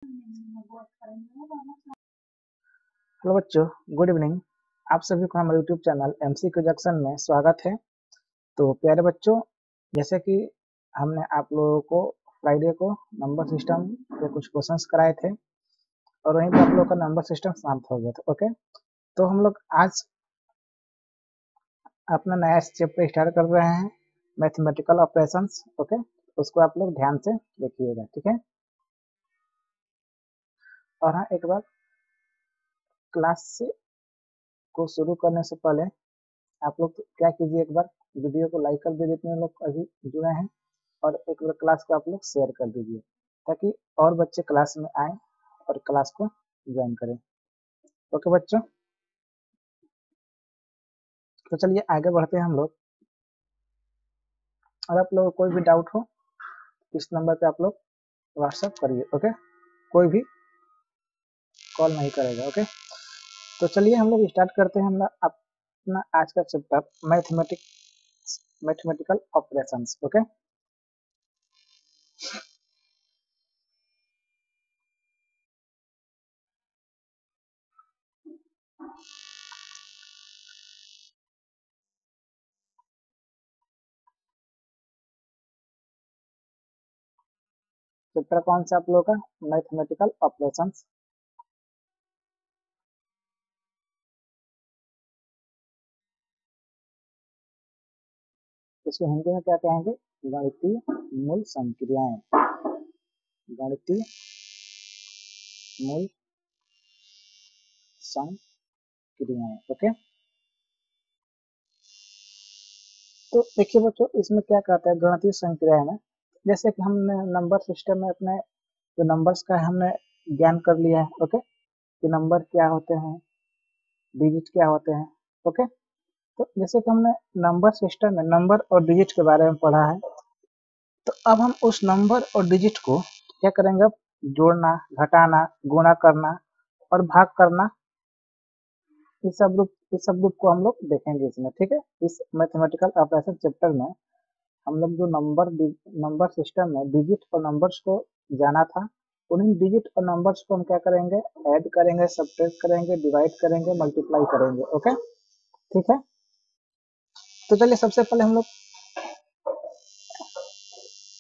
Hello बच्चों, good evening. आप सभी को हमारे यूट्यूब चैनल एमसीक्यू जंक्शन में स्वागत है। तो प्यारे बच्चों, जैसे कि हमने आप लोगों को फ्राइडे को नंबर सिस्टम के कुछ क्वेश्चंस कराए थे और वहीं पर आप लोगों का नंबर सिस्टम समाप्त हो गया था। ओके, तो हम लोग आज अपना नया चैप्टर स्टार्ट कर रहे हैं, मैथमेटिकल ऑपरेशंस। ओके, उसको आप लोग ध्यान से देखिएगा, ठीक है। और हाँ, एक बार क्लास को शुरू करने से पहले आप लोग क्या कीजिए, एक बार वीडियो को लाइक कर दीजिए जितने लोग अभी जुड़े हैं, और एक बार क्लास को आप लोग शेयर कर दीजिए ताकि और बच्चे क्लास में आए और क्लास को ज्वाइन करें। ओके बच्चों, तो चलिए आगे बढ़ते हैं हम लोग। अगर आप लोगों को कोई भी डाउट हो इस नंबर पे आप लोग व्हाट्सएप करिए। ओके, कोई भी कॉल नहीं करेगा। ओके, तो चलिए हम लोग स्टार्ट करते हैं अपना आज का chapter mathematical operations. Okay, chapter कौन सा आप लोगों का? Mathematical operations. इसको हिंदी में क्या कहेंगे? गणितीय मूल संक्रियाएं। गणितीय मूल संक्रियाएं। ओके, तो देखिए बच्चों, इसमें क्या कहता है गणितीय संक्रियाएं में, जैसे कि हमने नंबर सिस्टम में अपने जो नंबर्स का हमने ज्ञान कर लिया है। ओके, कि नंबर क्या होते हैं, डिजिट क्या होते हैं। ओके, तो जैसे कि हमने नंबर सिस्टम में नंबर और डिजिट के बारे में पढ़ा है, तो अब हम उस नंबर और डिजिट को क्या करेंगे? अब जोड़ना, घटाना, गुणा करना और भाग करना, इस सब ग्रुप को हम लोग देखेंगे इसमें, ठीक है। इस मैथमेटिकल ऑपरेशन चैप्टर में हम लोग जो नंबर सिस्टम में डिजिट और नंबर्स को जाना था, उन्हीं डिजिट और नंबर्स को हम क्या करेंगे? ऐड करेंगे, सब्ट्रैक्ट करेंगे, डिवाइड करेंगे, मल्टीप्लाई करेंगे। ओके, ठीक है। तो चलिए सबसे पहले हम लोग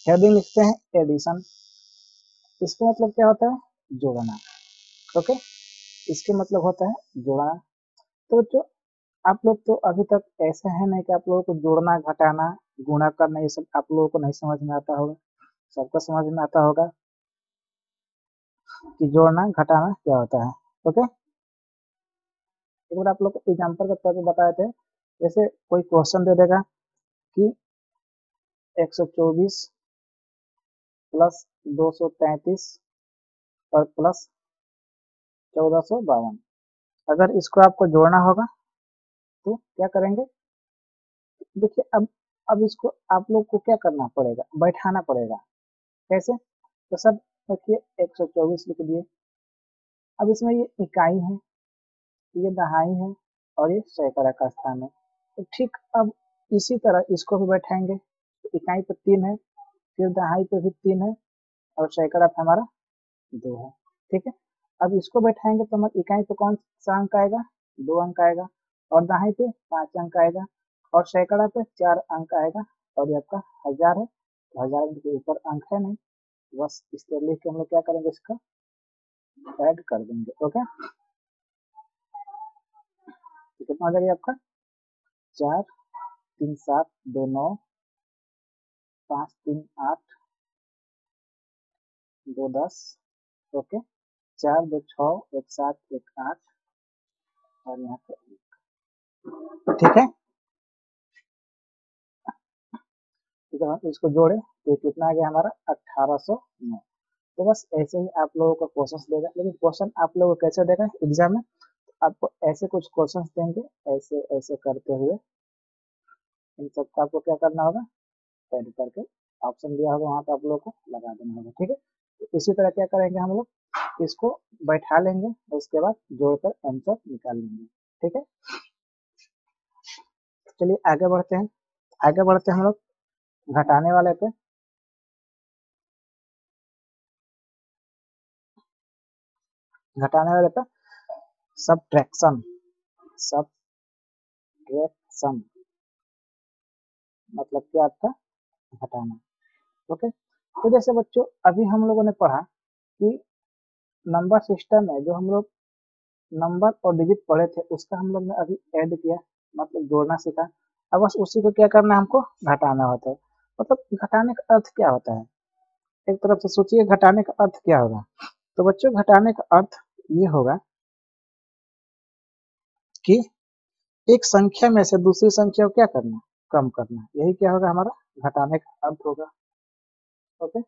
हेडिंग लिखते हैं एडिशन। इसका मतलब क्या होता है? जोड़ना। ओके, इसके मतलब होता है जोड़ना। तो जो आप लोग तो अभी तक ऐसे है नहीं कि आप लोगों को जोड़ना, घटाना, गुणा करना ये सब आप लोगों को नहीं समझ में आता होगा। सबको समझ में आता होगा कि जोड़ना घटाना क्या होता है। ओके, एक बार आप लोग को एग्जाम्पल के तौर पर बताए थे। जैसे कोई क्वेश्चन दे देगा कि 124 प्लस 233 और प्लस 1452, अगर इसको आपको जोड़ना होगा तो क्या करेंगे? देखिए, अब इसको आप लोग को क्या करना पड़ेगा? बैठाना पड़ेगा। कैसे? तो सब देखिए, 124 लिख दिए। अब इसमें ये इकाई है, ये दहाई है और ये सैकड़ा का स्थान है। तो ठीक अब इसी तरह इसको भी बैठाएंगे। तो इकाई पे 3 है, फिर दहाई पे भी 3 है और सैकड़ा पे हमारा 2 है। ठीक है, अब इसको बैठाएंगे तो हमारे इकाई पे कौन सा अंक आएगा? 2 अंक आएगा, और दहाई पे 5 अंक आएगा, और सैकड़ा पे 4 अंक आएगा, और ये आपका 1000 है। तो 1000 के ऊपर अंक है नहीं, बस इस तरह लिख के हम लोग क्या करेंगे? इसका ऐड कर देंगे। ओके, तो कितना आ जाएगा आपका? 4 3 7 2 9 5 3 8 2 10। ओके, 4 2 6 1 7 1 8 और यहाँ पे, ठीक है। तो जब हम इसको जोड़े तो ये कितना आ गया हमारा? 1809। तो बस ऐसे ही आप लोगों को क्वेश्चन देगा, लेकिन क्वेश्चन आप लोगों को कैसे देगा एग्जाम में? आपको ऐसे कुछ क्वेश्चंस देंगे, ऐसे ऐसे करते हुए इन सबको आपको क्या करना होगा? ऐड करके ऑप्शन दिया होगा वहां पे आप लोगों को लगा देना होगा, ठीक है। तो इसी तरह क्या करेंगे हम लोग? इसको बैठा लेंगे और उसके बाद जोड़कर आंसर निकाल लेंगे, ठीक है। चलिए आगे बढ़ते हैं। आगे बढ़ते हैं हम लोग घटाने वाले पे। घटाने वाले का सबट्रैक्शन, सबट्रैक्शन मतलब क्या आपका घटाना। ओके, तो जैसे बच्चों अभी हम लोगों ने पढ़ा कि नंबर सिस्टम में जो हम लोग नंबर और डिजिट पढ़े थे उसका हम लोग ने अभी ऐड किया, मतलब जोड़ना सीखा। अब बस उसी को क्या करना है, हमको घटाना होता है। मतलब घटाने का अर्थ क्या होता है, एक तरफ से सोचिए घटाने का अर्थ क्या होगा। तो बच्चों घटाने का अर्थ ये होगा कि एक संख्या में से दूसरी संख्या को क्या करना, कम करना, यही क्या होगा हमारा घटाने का अर्थ होगा। ओके,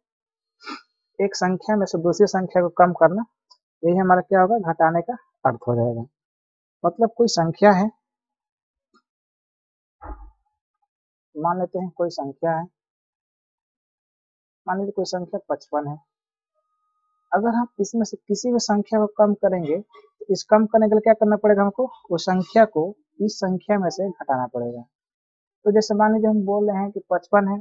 एक संख्या में से दूसरी संख्या को कम करना, यही हमारा क्या होगा, घटाने का अर्थ हो जाएगा। मतलब कोई संख्या है, मान लेते हैं कोई संख्या है, मान लीजिए कोई संख्या 55 है। अगर हम इसमें से किसी भी संख्या को कम करेंगे तो इस कम करने के लिए क्या करना पड़ेगा, हमको उस संख्या को इस संख्या में से घटाना पड़ेगा। तो जैसे मान लीजिए हम बोल रहे हैं कि 55 है,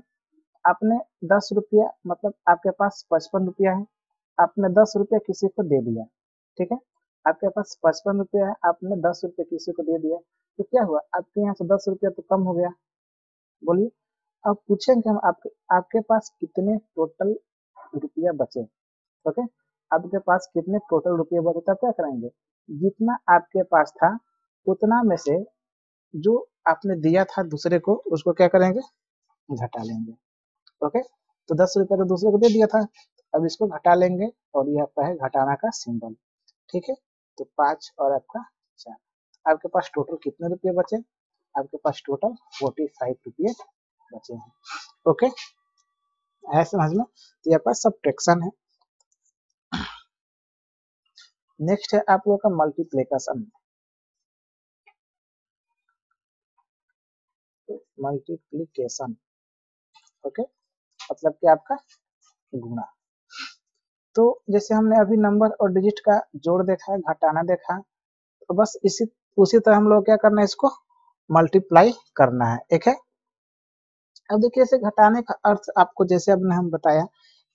आपने 10 रुपया, मतलब आपके पास 55 रुपया है, आपने 10 रुपया किसी को दे दिया। ठीक है, आपके पास 55 रुपया है, आपने 10 रुपये किसी को दे दिया, तो क्या हुआ, आपके यहाँ से 10 रुपया तो कम हो गया। बोलिए, अब पूछेंगे हम आपके आपके पास कितने टोटल रुपया बचे। ओके, आपके पास कितने टोटल रुपये बचे, तब क्या करेंगे, जितना आपके पास था उतना में से जो आपने दिया था दूसरे को उसको क्या करेंगे, घटा लेंगे। ओके, तो 10 रुपये तो दूसरे को दे दिया था, अब इसको घटा लेंगे और ये आपका है घटाना का सिंबल। ठीक है, तो 5 और आपका 4, आपके पास टोटल कितने रुपये बचे, आपके पास टोटल 45 रुपये बचे हैं। ओके, है समझ में, तो ये आपका सब्ट्रैक्शन है। नेक्स्ट है आप लोगों का मल्टीप्लिकेशन। मल्टीप्लिकेशन ओके, मतलब कि आपका गुणा। तो जैसे हमने अभी नंबर और डिजिट का जोड़ देखा है, घटाना देखा, तो बस इसी उसी तरह हम लोग क्या करना है, इसको मल्टीप्लाई करना है। एक है, अब देखिए इसे घटाने का अर्थ आपको जैसे अब हम बताया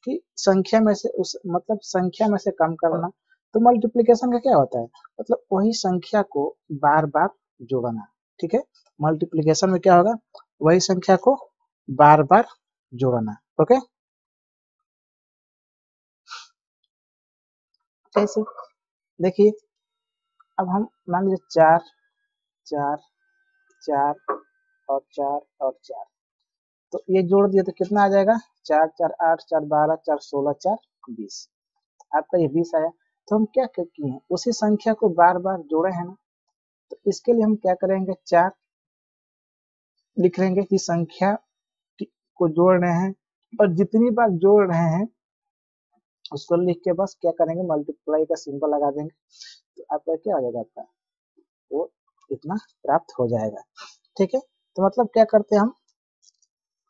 कि संख्या में से उस मतलब संख्या में से कम करना। तो मल्टीप्लिकेशन का क्या होता है, मतलब वही संख्या को बार बार जोड़ना। ठीक है, मल्टीप्लिकेशन में क्या होगा, वही संख्या को बार बार जोड़ना। ओके, कैसे, देखिए अब हम मान लीजिए 4 4 4 और 4 और 4, तो ये जोड़ दिए तो कितना आ जाएगा, 4 4 8 4 12 4 16 4 20, आपका ये 20 आया। तो हम क्या किए हैं, उसी संख्या को बार बार जोड़े हैं ना, तो इसके लिए हम क्या करेंगे, 4 लिख लेंगे कि संख्या को जोड़ रहे हैं, और जितनी बार जोड़ रहे हैं उसको लिख के बस क्या करेंगे, मल्टीप्लाई का सिंबल लगा देंगे, तो आपका क्या हो जाएगा, आपका वो इतना प्राप्त हो जाएगा। ठीक है, तो मतलब क्या करते हैं हम,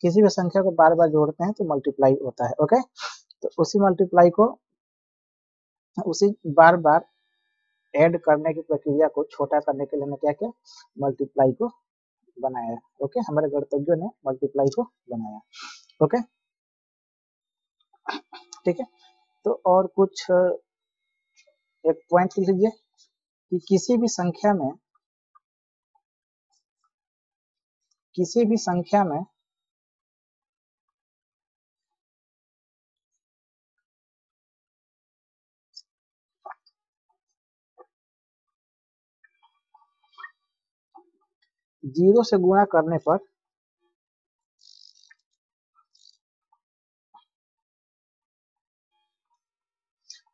किसी भी संख्या को बार बार जोड़ते हैं तो मल्टीप्लाई होता है। ओके, तो उसी मल्टीप्लाई को उसी बार बार ऐड करने की प्रक्रिया को छोटा करने के लिए हमने क्या किया, मल्टीप्लाई को बनाया। ओके, हमारे गणतज्ञों ने मल्टीप्लाई को बनाया। ओके, ठीक है, तो और कुछ एक पॉइंट लिख लीजिए कि किसी भी संख्या में जीरो से गुणा करने पर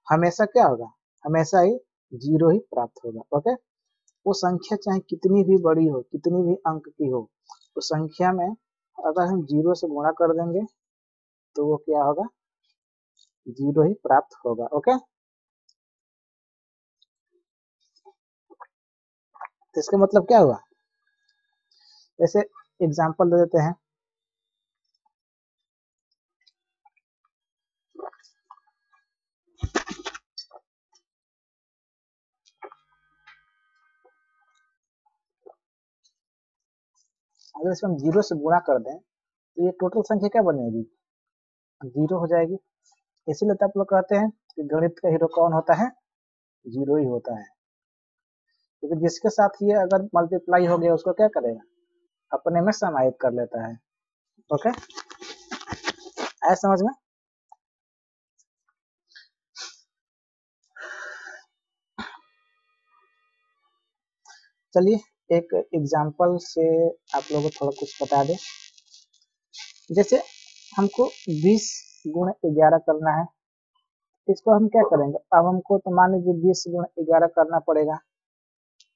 हमेशा क्या होगा, हमेशा ही जीरो ही प्राप्त होगा। ओके, वो संख्या चाहे कितनी भी बड़ी हो, कितनी भी अंक की हो, उस संख्या में अगर हम जीरो से गुणा कर देंगे तो वो क्या होगा, जीरो ही प्राप्त होगा। ओके, तो इसका मतलब क्या हुआ, जैसे एग्जांपल दे देते हैं, अगर इसमें हम जीरो से गुणा कर दें तो ये टोटल संख्या क्या बनेगी, जीरो हो जाएगी। इसीलिए तो आप लोग कहते हैं कि गणित का हीरो कौन होता है, जीरो ही होता है, क्योंकि जिसके साथ ये अगर मल्टीप्लाई हो गया उसको क्या करेगा, अपने में समाहित कर लेता है। ओके, आया समझ में? चलिए एक एग्जांपल से आप लोगों को थोड़ा कुछ बता दें। जैसे हमको 20 गुण 11 करना है, इसको हम क्या करेंगे, अब हमको तो मान लीजिए 20 गुण 11 करना पड़ेगा,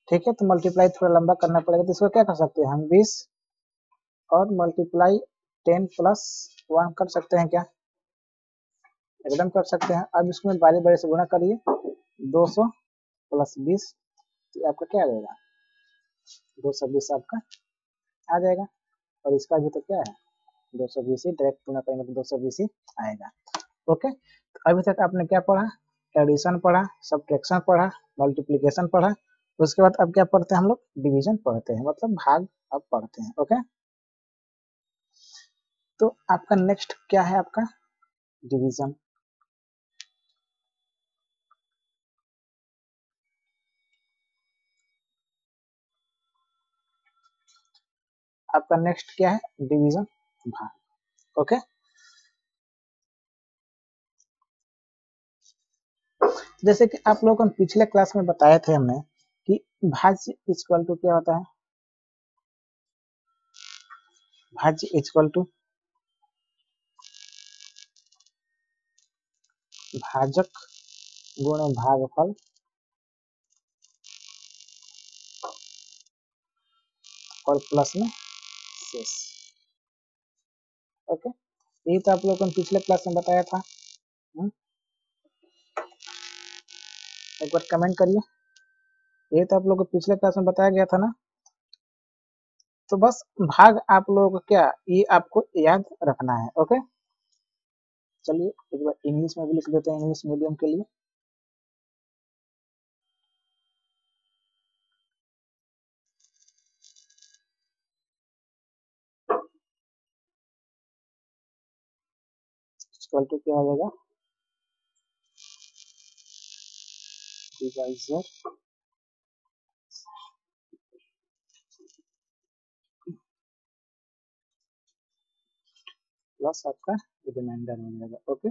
ठीक है, तो मल्टीप्लाई थोड़ा लंबा करना पड़ेगा, तो इसको क्या कर सकते हैं हम 20 और मल्टीप्लाई 10 प्लस 1 कर सकते हैं क्या, एकदम कर सकते हैं। अब इसमें बारी बारी से गुणा करिए, 200 प्लस 20, तो आपका क्या आ जाएगा, 220 आपका आ जाएगा। और इसका भी तो क्या है 220 ही, डायरेक्ट गुणा करेंगे तो 220 ही आएगा। ओके, तो अभी तक आपने क्या पढ़ा, एडिशन पढ़ा, सब्ट्रैक्शन पढ़ा, मल्टीप्लिकेशन पढ़ा, उसके बाद अब क्या पढ़ते हैं हम लोग, डिवीजन पढ़ते हैं, मतलब भाग अब पढ़ते हैं। ओके, तो आपका नेक्स्ट क्या है, आपका डिवीजन। आपका नेक्स्ट क्या है, डिवीजन भाग। ओके, जैसे कि आप लोगों को पिछले क्लास में बताए थे हमने कि भाज्य इक्वल टू क्या होता है, भाज्य इक्वल टू भाजक गुण भागफल और प्लस में शेष। ओके, यही तो आप लोगों को पिछले क्लास में बताया था। एक बार कमेंट करिए, ये तो आप लोगों को पिछले क्लास में बताया गया था ना। तो बस भाग आप लोगों को क्या, ये आपको याद रखना है। ओके, चलिए एक बार इंग्लिश में भी लिख देते हैं, इंग्लिश मीडियम के लिए। इक्वल टू क्या हो जाएगा, डिवाइजर प्लस आपका रिमाइंडर हो जाएगा। ओके,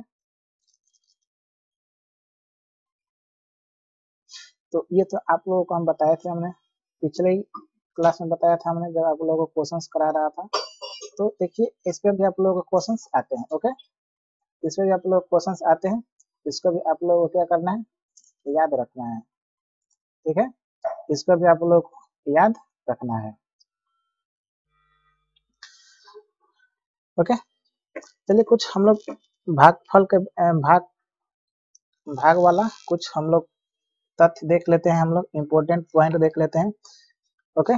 तो ये तो आप लोगों को हम बताए थे, हमने पिछले ही क्लास में बताया था हमने, जब आप लोगों को क्वेश्चंस करा रहा था। तो देखिए इस पे भी आप लोगों को क्वेश्चंस आते हैं। ओके, इस पे भी आप लोग क्वेश्चंस आते हैं, इसको भी आप लोगों को क्या करना है, याद रखना है। ठीक है, इसको भी आप लोग याद रखना है। ओके, चलिए कुछ हम लोग भागफल के भाग वाला कुछ हम लोग तथ्य देख लेते हैं, हम लोग इम्पोर्टेंट पॉइंट देख लेते हैं। ओके,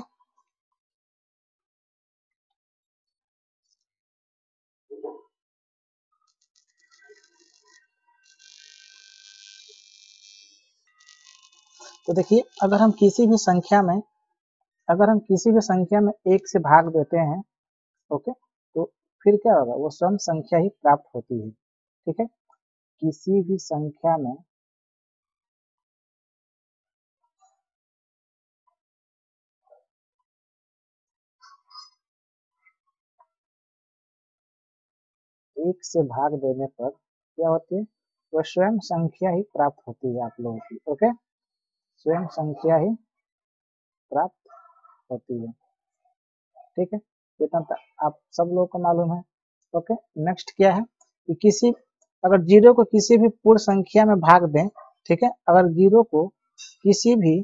तो देखिए अगर हम किसी भी संख्या में 1 से भाग देते हैं, ओके, तो फिर क्या होगा, वो सम संख्या ही प्राप्त होती है। ठीक है, किसी भी संख्या में एक से भाग देने पर क्या होती है, वो स्वयं संख्या ही प्राप्त होती है आप लोगों की। ओके, स्वयं संख्या ही प्राप्त होती है। ठीक है, इतना तो आप सब लोगों को मालूम है। ओके, नेक्स्ट क्या है कि किसी अगर जीरो को किसी भी पूर्ण संख्या में भाग दें, ठीक है, अगर जीरो को किसी भी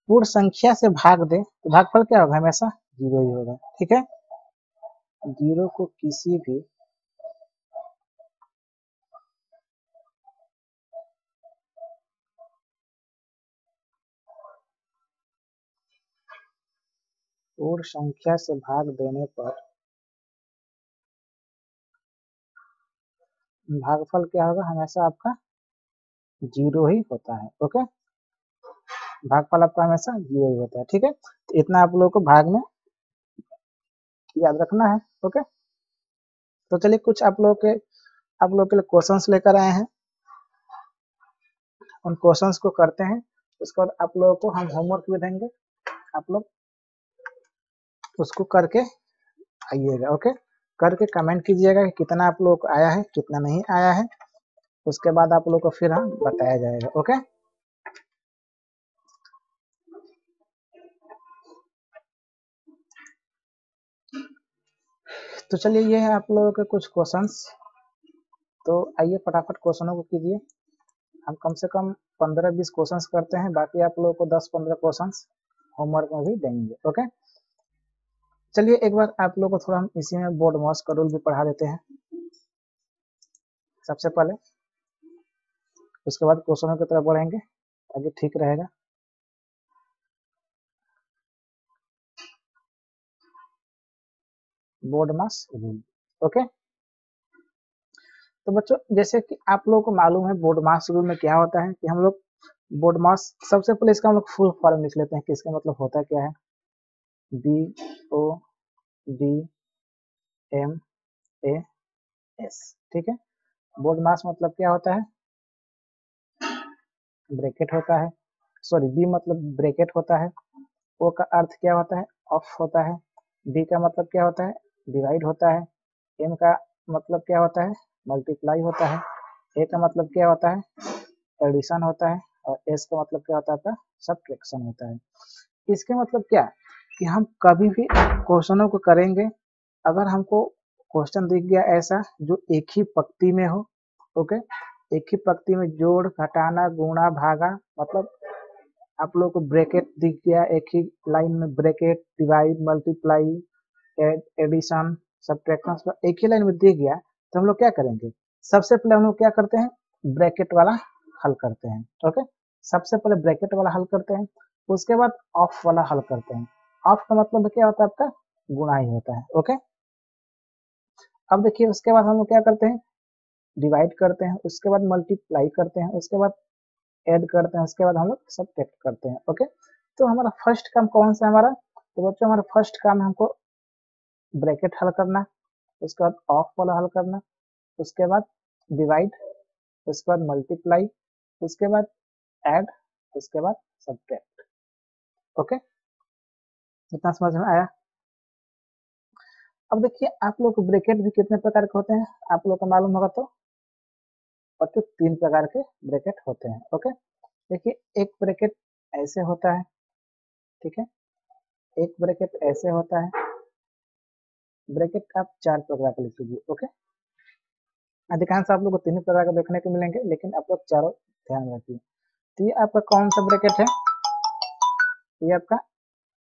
पूर्ण संख्या से भाग दें तो भागफल क्या होगा, हमेशा जीरो ही होगा। ठीक है, जीरो को किसी भी पूर्ण संख्या से भाग देने पर भागफल क्या होगा, हमेशा आपका जीरो ही होता है। ओके, भागफल आपका हमेशा जीरो ही होता है। ठीक है, तो इतना आप लोगों को भाग में याद रखना है। ओके, तो चलिए कुछ आप लोग के लिए क्वेश्चंस लेकर आए हैं, उन क्वेश्चंस को करते हैं। उसके बाद आप लोगों को हम होमवर्क भी देंगे, आप लोग उसको करके आइएगा। ओके, करके कमेंट कीजिएगा कि कितना आप लोगों को आया है, कितना नहीं आया है। उसके बाद आप लोगों को फिर हम बताया जाएगा। ओके, तो चलिए ये है आप लोगों के कुछ क्वेश्चंस। तो आइए फटाफट क्वेश्चनों को कीजिए। हम कम से कम 15-20 क्वेश्चंस करते हैं, बाकी आप लोगों को 10-15 क्वेश्चंस होमवर्क में भी देंगे। ओके, चलिए एक बार आप लोगों को थोड़ा हम इसी में बोर्ड मॉस का रूल भी पढ़ा देते हैं सबसे पहले, उसके बाद क्वेश्चनों की तरफ बढ़ेंगे, आगे ठीक रहेगा। बोर्ड मास रूल। ओके, तो बच्चों जैसे कि आप लोगों को मालूम है बोर्ड मास रूल में क्या होता है कि हम लोग बोर्ड मास, सबसे पहले इसका हम लोग फुल फॉर्म लिख लेते हैं कि इसका मतलब होता क्या है। BODMAS, ठीक है। बोर्ड मास मतलब क्या होता है, ब्रैकेट होता है, सॉरी बी मतलब ब्रैकेट होता है, ओ का अर्थ क्या होता है, ऑफ होता है, डी का मतलब क्या होता है, डिवाइड होता है, एम का मतलब क्या होता है, मल्टीप्लाई होता है, ए का मतलब क्या होता है, एडिशन होता है, और एस का मतलब क्या होता है आपका, सब्ट्रैक्शन होता है। इसके मतलब क्या कि हम कभी भी क्वेश्चनों को करेंगे, अगर हमको क्वेश्चन दिख गया ऐसा जो एक ही पंक्ति में हो, ओके, एक ही पंक्ति में जोड़ घटाना गुणा भागा, मतलब आप लोग को ब्रैकेट दिख गया एक ही लाइन में, bracket divide multiply addition subtraction एक ही लाइन में दिख गया, तो हम लोग क्या करेंगे, सबसे पहले हम लोग क्या करते हैं, ब्रैकेट वाला हल करते हैं। ओके, सबसे पहले ब्रैकेट वाला हल करते हैं, उसके बाद ऑफ वाला हल करते हैं। ऑफ का मतलब क्या होता है आपका, गुणा ही होता है। ओके, अब देखिए उसके बाद हम लोग क्या करते हैं, डिवाइड करते हैं, उसके बाद मल्टीप्लाई करते हैं, उसके बाद ऐड करते हैं, उसके बाद हम लोग सब्ट्रैक्ट करते हैं। ओके, तो हमारा फर्स्ट काम कौन सा है हमारा, तो बच्चों हमारा फर्स्ट काम है हमको ब्रैकेट हल करना, उसके बाद ऑफ वाला हल करना, उसके बाद डिवाइड, उसके बाद मल्टीप्लाई, उसके बाद ऐड, उसके बाद सब्ट्रैक्ट। ओके, इतना समझ में आया। अब देखिए आप लोग को ब्रैकेट भी कितने प्रकार के होते हैं आप लोग को मालूम होगा, तो और तो 3 प्रकार के ब्रैकेट होते हैं। ओके, देखिए एक ब्रैकेट ऐसे होता है, ठीक है, एक ब्रैकेट ऐसे होता है, ब्रैकेट आप 4 प्रकार के लिख लीजिए। ओके, अधिकांश आप लोग को 3 ही प्रकार के देखने को मिलेंगे, लेकिन आप लोग चारों ध्यान रखिए। तो ये आपका कौन सा ब्रैकेट है, ये आपका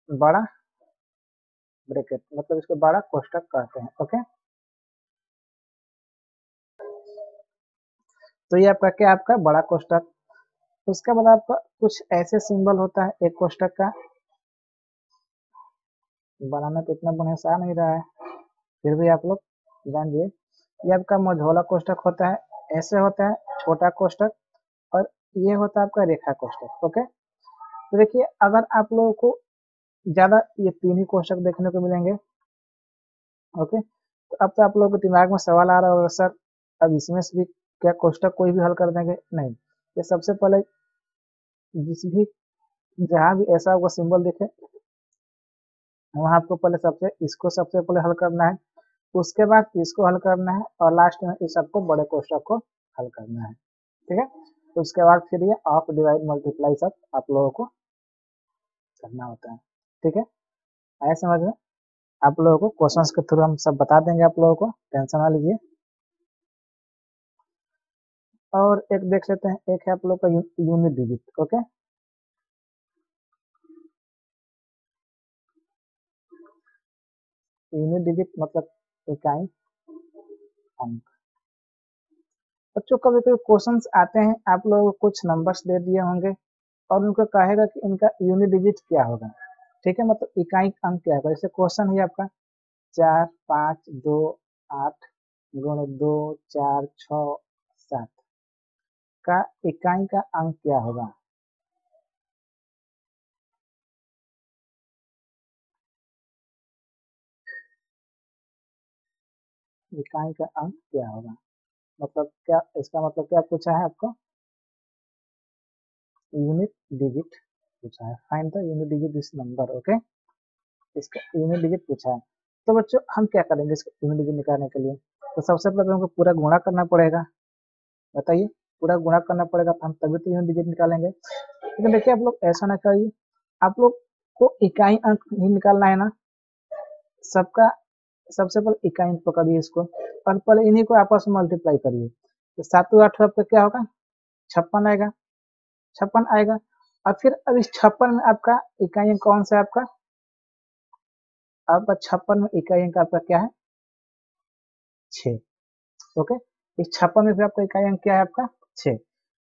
बड़ा ब्रैकेट, मतलब इसको बड़ा कोष्टक कहते हैं। ओके, तो ये आपका क्या, आपका बड़ा कोष्टक। उसके बाद आपका कुछ ऐसे सिंबल होता है एक कोष्टक का, बनाना तो इतना बढ़िया सा आ नहीं रहा है, फिर भी आप लोग जानिए। ये आपका मझोला कोष्टक होता है, ऐसे होता है छोटा कोष्टक, और ये होता है आपका रेखा कोष्टक। ओके, तो देखिए अगर आप लोगों को ज्यादा ये 3 ही कोष्टक देखने को मिलेंगे। ओके, तो अब तो आप लोगों के दिमाग में सवाल आ रहा होगा सर अब इसमें से भी क्या कोष्टक कोई भी हल कर देंगे, नहीं, ये सबसे पहले जिस भी जहां भी ऐसा आपको सिंबल दिखे वहां आपको पहले सबसे इसको सबसे पहले हल करना है, उसके बाद इसको हल करना है, और लास्ट में इस सबको बड़े कोष्टक को हल करना है। ठीक है, तो उसके बाद फिर ये ऑफ डिवाइड मल्टीप्लाई सब आप लोगों को करना होता है। ठीक है, आया समझ में, आप लोगों को क्वेश्चंस के थ्रू हम सब बता देंगे, आप लोगों को टेंशन ना लीजिए। और एक देख लेते हैं, एक है आप लोग का unit digit. Okay, unit digit मतलब इकाई अंक। बच्चों कभी कभी क्वेश्चंस आते हैं, आप लोगों को कुछ नंबर्स दे दिए होंगे और उनको कहेगा कि इनका यूनिट डिजिट क्या होगा, ठीक है, मतलब इकाई अंक क्या होगा। जैसे क्वेश्चन है आपका 4, 5, 2, 8 गुणे 2, 4, 6, 7 का इकाई का अंक क्या होगा। इकाई का अंक क्या होगा, मतलब क्या इसका मतलब क्या पूछा है आपको, यूनिट डिजिट पूछा है, find the unit digit this number. Okay, इसका यूनिट डिजिट पूछा है। तो बच्चों हम क्या करेंगे इसको यूनिट डिजिट निकालने के लिए? तो सबसे पहले हमको पूरा गुणा करना पड़ेगा। बताइए, पूरा गुणा करना पड़ेगा तो हम तभी तो यूनिट डिजिट निकालेंगे। लेकिन देखिए आप लोग ऐसा ना करिए, आप लोग को इकाई अंक नहीं निकालना है ना, सबका सबसे पहले इकाई अंक पकड़िए इसको और पहले इन्हीं को आपस में मल्टीप्लाई करिए। तो 7 8 आपका क्या होगा? 56 आएगा, 56 आएगा। और फिर अब इस 56 में आपका इकाई अंक कौन सा है? आपका 56 में इकाई अंक आपका क्या है? 6। ओके, इस 56 में फिर आपका इकाई अंक क्या है? आपका 6।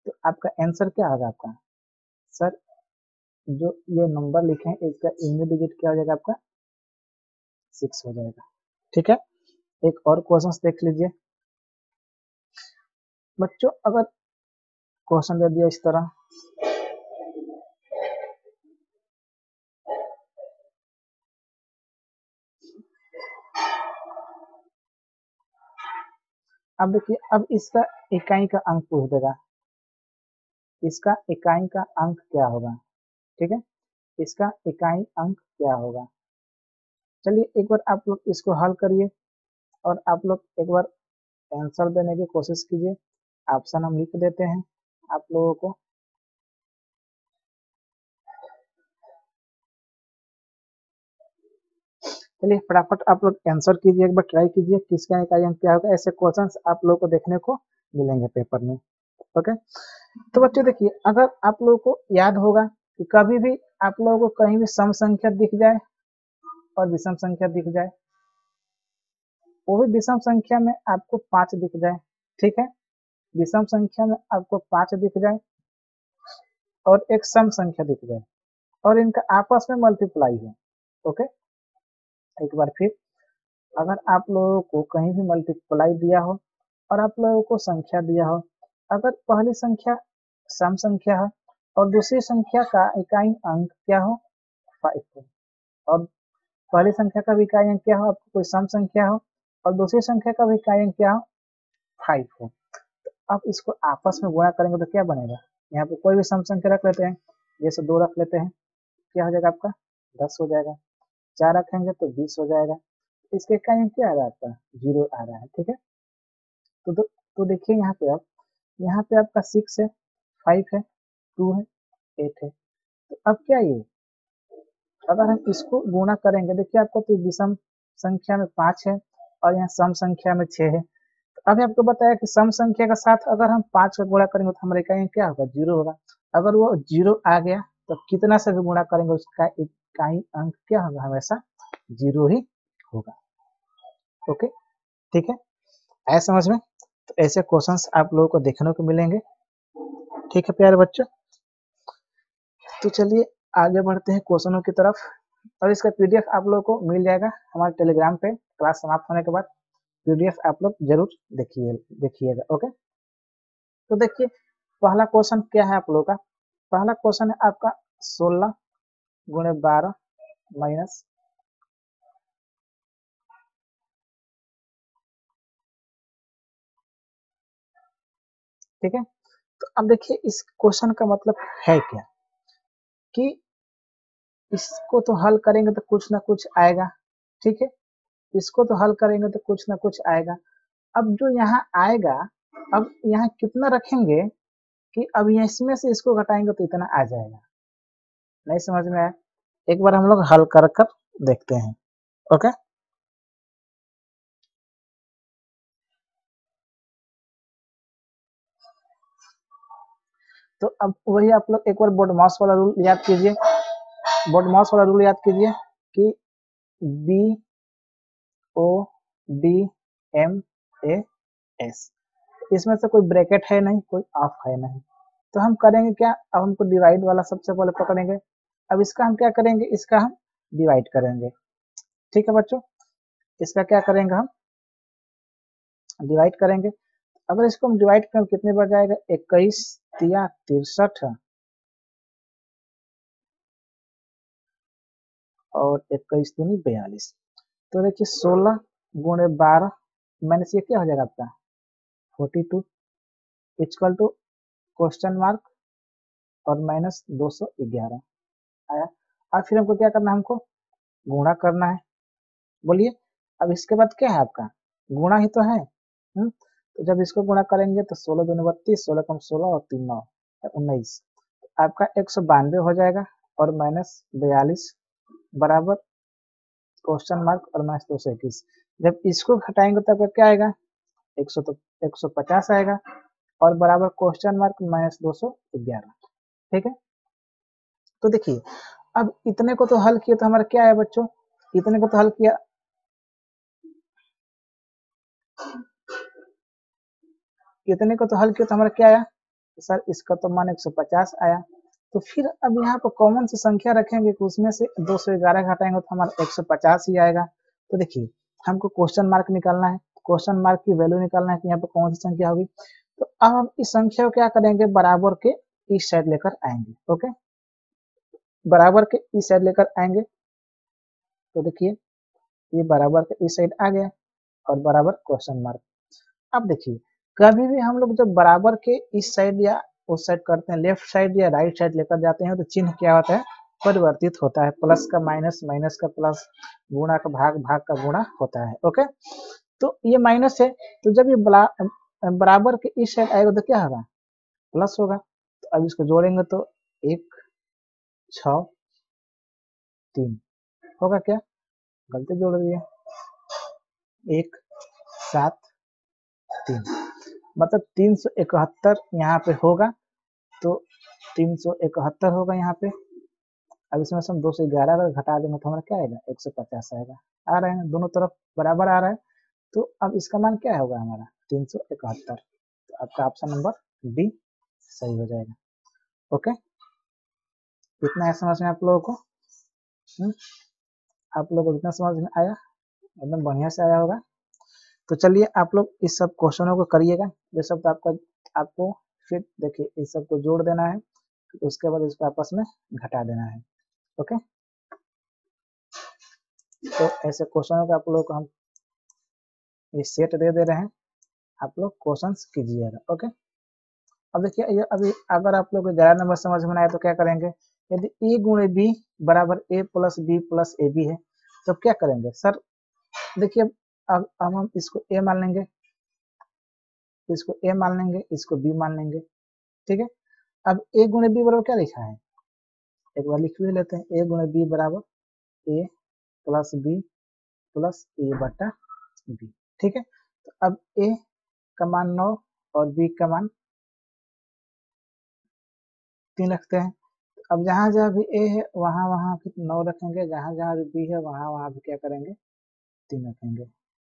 तो आपका आंसर क्या होगा? आपका सर जो ये नंबर लिखे हैं इसका यूनिट डिजिट क्या हो जाएगा? आपका 6 हो जाएगा। ठीक है, एक और क्वेश्चन देख लीजिए बच्चों। अगर क्वेश्चन दे दिया इस तरह, अब देखिए, अब इसका इकाई का अंक पूछ देगा, इसका इकाई का अंक क्या होगा? ठीक है, इसका इकाई अंक क्या होगा? चलिए एक बार आप लोग इसको हल करिए और आप लोग एक बार आंसर देने की कोशिश कीजिए। ऑप्शन हम लिख देते हैं आप लोगों को। चलिए फटाफट आप लोग आंसर कीजिए, एक बार ट्राई कीजिए किसका इकाई अंक क्या होगा। ऐसे क्वेश्चंस आप लोगों को देखने को मिलेंगे पेपर में। ओके, तो बच्चों देखिए, अगर आप लोगों को याद होगा कि कभी भी आप लोगों को कहीं भी सम संख्या दिख जाए और विषम संख्या दिख जाए, वो भी विषम संख्या में आपको 5 दिख जाए, ठीक है, विषम संख्या में आपको 5 दिख जाए और एक सम संख्या दिख जाए और इनका आपस में मल्टीप्लाई हो। ओके, एक बार फिर, अगर आप लोगों को कहीं भी मल्टीप्लाई दिया हो और आप लोगों को संख्या दिया हो, अगर पहली संख्या सम संख्या है और दूसरी संख्या का इकाई अंक क्या हो? 5 हो, और पहली संख्या का भी इकाई अंक क्या हो? आपको कोई सम संख्या हो और दूसरी संख्या का भी इकाई अंक क्या हो? 5 हो। अब इसको आपस में गुणा करेंगे तो क्या बनेगा? यहाँ पे कोई भी सम संख्या रख लेते हैं, जैसे 2 रख लेते हैं, क्या हो जाएगा? आपका 10 हो जाएगा। 4 रखेंगे तो 20 हो जाएगा। इसके इकाई अंक क्या आ रहा है? आपका 0 आ रहा है। ठीक है, तो देखिए यहाँ पे, अब यहाँ पे आपका 6 है, 5 है, 2 है, 8 है। तो अब क्या ये, अगर हम इसको गुणा करेंगे, देखिए आपको तो विषम संख्या में 5 है और यहाँ सम संख्या में 6 है। तो अभी आपको बताया कि सम संख्या के साथ अगर हम 5 का गुणा करेंगे तो हमारे इकाई क्या होगा? 0 होगा। अगर वो 0 आ गया तो कितना से भी गुणा करेंगे उसका इकाई अंक क्या होगा? हमेशा 0 ही होगा। ओके, ठीक है, आया समझ में? तो ऐसे क्वेश्चंस आप लोगों को देखने को मिलेंगे। ठीक है प्यारे बच्चों, तो चलिए आगे बढ़ते हैं क्वेश्चनों की तरफ। और इसका पीडीएफ आप लोगों को मिल जाएगा हमारे टेलीग्राम पे, क्लास समाप्त होने के बाद पीडीएफ आप लोग जरूर देखिएगा। ओके, तो देखिए पहला क्वेश्चन क्या है आप लोगों का? पहला क्वेश्चन है आपका 16 गुणे 12 माइनस, ठीक है। तो अब देखिए इस क्वेश्चन का मतलब है क्या कि इसको तो हल करेंगे तो कुछ ना कुछ आएगा, ठीक है, इसको तो हल करेंगे तो कुछ ना कुछ आएगा। अब जो यहाँ आएगा, अब यहाँ कितना रखेंगे कि अब यहाँ इसमें से इसको घटाएंगे तो इतना आ जाएगा। नहीं समझ में आया? एक बार हम लोग हल कर देखते हैं। ओके, तो अब वही आप लोग एक बार बोडमास वाला रूल याद कीजिए, बोडमास वाला रूल याद कीजिए कि B O D M A S, इसमें से कोई ब्रैकेट है नहीं, कोई ऑफ है नहीं। तो हम करेंगे क्या? अब हमको डिवाइड वाला सबसे पहले पकड़ेंगे। अब इसका हम क्या करेंगे? इसका हम डिवाइड करेंगे। ठीक है बच्चों, इसका क्या करेंगे? हम डिवाइड करेंगे। अगर इसको हम डिवाइड करें कितने बार जाएगा? 21 तिया 63 और 21 दूनी 42। तो देखिए 16 गुणे 12 माइनस ये क्या हो जाएगा? आपका 42 इक्वल टू क्वेश्चन मार्क और माइनस 211 आया। अब फिर हमको क्या करना है, हमको गुणा करना है। बोलिए अब इसके बाद क्या है आपका गुणा ही तो है। तो जब इसको गुणा करेंगे तो 16 दूनी 32, 16 कम 16 और 3 9 19, आपका 192 हो जाएगा और माइनस 42 बराबर क्वेश्चन मार्क और माइनस 221। जब इसको घटाएंगे तो आपका क्या आएगा 100 तो 150 आएगा और बराबर क्वेश्चन मार्क माइनस 211। ठीक है, तो देखिए अब इतने को तो हल किया तो हमारा क्या है बच्चों, इतने को तो हल किया, इतने को तो हल किया तो हमारा क्या आया, तो सर इसका तो मान 150 आया। तो फिर अब यहाँ पर कॉमन से संख्या रखेंगे कि उसमें से 211 घटाएंगे तो हमारा 150 ही आएगा। तो देखिए हमको क्वेश्चन मार्क निकालना है, क्वेश्चन मार्क की वैल्यू निकालना है कि यहाँ पर कौन सी संख्या होगी। तो अब हम इस संख्या को क्या करेंगे बराबर के इस साइड लेकर आएंगे। ओके, बराबर के इस साइड लेकर आएंगे तो देखिए ये बराबर के इस साइड आ गया और बराबर क्वेश्चन मार्क। अब देखिए कभी भी हम लोग जब बराबर के इस साइड या उस साइड करते हैं, लेफ्ट साइड या राइट साइड लेकर जाते हैं तो चिन्ह क्या होता है परिवर्तित होता है, प्लस का माइनस, माइनस का प्लस, गुणा का भाग, भाग का गुणा होता है। ओके, तो ये माइनस है तो जब ये बराबर के इस साइड आएगा तो क्या होगा प्लस होगा। तो अब इसको जोड़ेंगे तो 1 6 3 होगा, क्या गलती जोड़ दिया, 1 7 3 मतलब 371 यहाँ पे होगा। तो 371 होगा यहाँ पे। अब इसमें से हम 211 अगर घटा देंगे तो हमारा क्या आएगा 150 आएगा। आ रहे हैं दोनों तरफ बराबर आ रहा है। तो अब इसका मान क्या होगा हमारा 371। तो आपका ऑप्शन नंबर डी सही हो जाएगा। ओके, इतना है समझ में आप लोगों को। आप लोगों को इतना समझ में आया, एकदम बढ़िया से आया होगा। तो चलिए आप लोग इस सब क्वेश्चनों को करिएगा। ये सब तो आपको फिर देखिए इस सब को जोड़ देना है, उसके बाद इसको आपस में घटा देना है। ओके, तो ऐसे क्वेश्चनों का आप लोग को हम ये सेट दे रहे हैं, आप लोग क्वेश्चंस कीजिएगा। ओके, अब देखिए ये अभी अगर आप लोग को 11 नंबर समझ में आए तो क्या करेंगे, यदि ए गुणे बी बराबर A plus B plus A B है तो क्या करेंगे सर, देखिए अब हम इसको ए मान लेंगे, इसको ए मान लेंगे, इसको बी मान लेंगे। ठीक है, अब ए गुणे बी बराबर क्या लिखा है, एक बार लिख भी लेते हैं। ए गुणे बी बराबर ए प्लस बी प्लस ए बटा बी। ठीक है, तो अब ए का मान 9 और बी का मान 3 रखते हैं। अब जहां जहां भी ए है वहां वहां भी 9 रखेंगे, जहां जहां भी बी है वहां वहां भी क्या करेंगे 3 रखेंगे।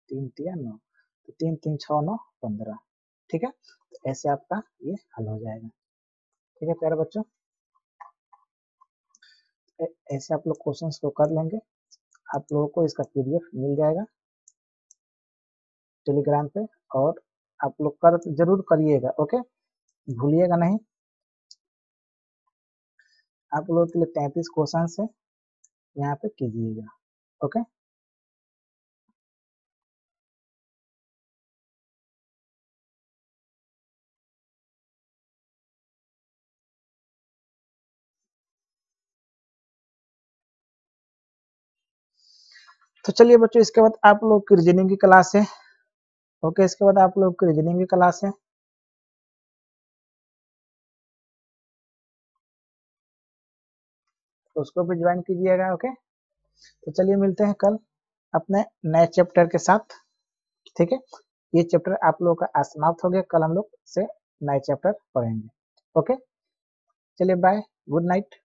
3 तिया 9, तो 3 3 6 9 15। ठीक है, तो ऐसे आपका ये हल हो जाएगा। ठीक है प्यारे बच्चों, ऐसे आप लोग क्वेश्चंस को कर लेंगे। आप लोगों को इसका पीडीएफ मिल जाएगा टेलीग्राम पे, और आप लोग कर जरूर करिएगा। ओके, भूलिएगा नहीं। आप लोगों के लिए 33 क्वेश्चन है, यहाँ पे कीजिएगा। ओके, तो चलिए बच्चों इसके बाद आप लोग की रीजनिंग की क्लास है। ओके, इसके बाद आप लोग की रीजनिंग की क्लास है। तो उसको भी ज्वाइन कीजिएगा। ओके, तो चलिए मिलते हैं कल अपने नए चैप्टर के साथ। ठीक है, ये चैप्टर आप लोगों का समाप्त हो गया, कल हम लोग से नए चैप्टर पढ़ेंगे। ओके, चलिए बाय, गुड नाइट।